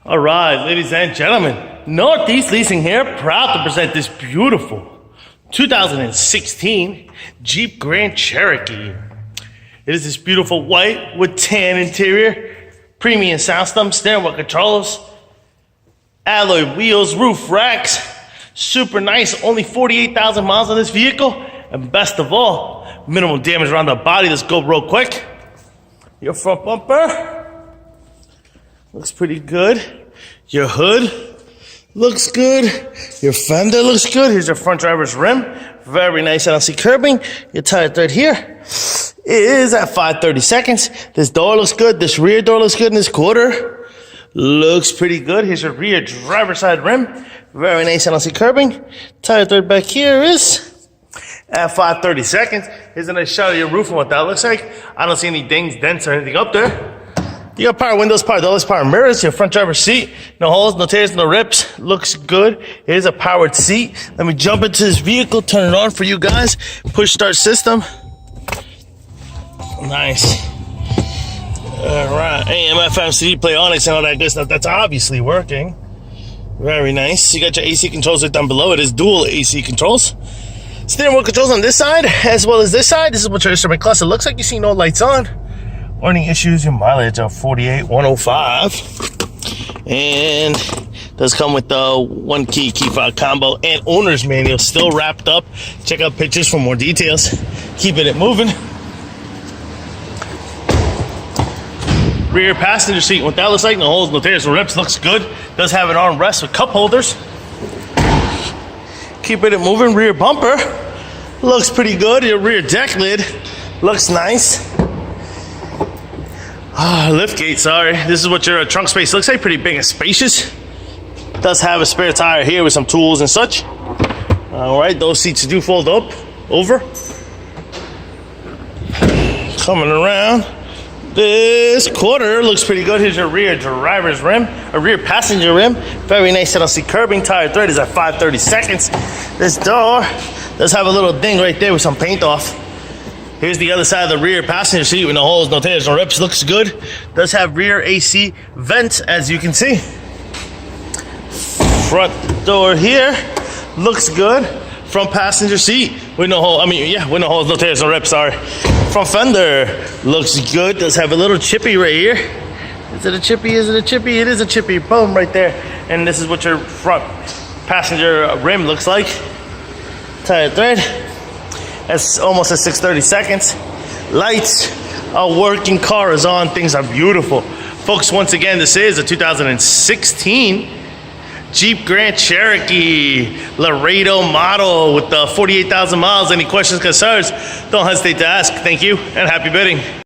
All right, ladies and gentlemen, Northeast Leasing here, proud to present this beautiful 2016 Jeep Grand Cherokee. It is this beautiful white with tan interior, premium sound system, steering wheel controls, alloy wheels, roof racks, super nice, only 48,000 miles on this vehicle, and best of all, minimal damage around the body. Let's go real quick. Your front bumper looks pretty good. Your hood looks good. Your fender looks good. Here's your front driver's rim. Very nice LC curbing. Your tire thread here is at 530 seconds. This door looks good. This rear door looks good. And this quarter looks pretty good. Here's your rear driver's side rim. Very nice LC curbing. Tire thread back here is at 530 seconds. Here's a nice shot of your roof and what that looks like. I don't see any dings, dents, or anything up there. You got power windows, power doors, power mirrors, your front driver's seat. No holes, no tears, no rips. Looks good. Here's a powered seat. Let me jump into this vehicle, turn it on for you guys. Push start system. Nice. All right. AM, FM, CD player, Onyx, and all that good stuff. That's obviously working. Very nice. You got your AC controls right down below. It is dual AC controls. Steering wheel controls on this side as well as this side. This is what your instrument cluster looks like. You see no lights on. Warning issues, your mileage of 48,105. And does come with the 1 key fob combo and owner's manual still wrapped up. Check out pictures for more details. Keeping it moving. Rear passenger seat, what that looks like, no holes, no tears, no rips, looks good. Does have an armrest with cup holders. Keeping it moving. Rear bumper looks pretty good. Your rear deck lid looks nice. Lift gate, sorry. This is what your trunk space looks like. Pretty big and spacious. Does have a spare tire here with some tools and such. All right, those seats do fold up, over. Coming around. This quarter looks pretty good. Here's your rear driver's rim, a rear passenger rim. Very nice LC curbing. Tire thread is at 530 seconds. This door does have a little ding right there with some paint off. Here's the other side of the rear passenger seat with no holes, no tears, no rips. Looks good. Does have rear AC vents, as you can see. Front door here looks good. Front passenger seat with no hole. With no holes, no tears, no rips. Sorry. Front fender looks good. Does have a little chippy right here. Is it a chippy? Is it a chippy? It is a chippy. Boom, right there. And this is what your front passenger rim looks like. Tire thread. That's almost at 630 seconds. Lights, a working car is on. Things are beautiful. Folks, once again, this is a 2016 Jeep Grand Cherokee Laredo model with the 48,000 miles. Any questions, concerns, don't hesitate to ask. Thank you and happy bidding.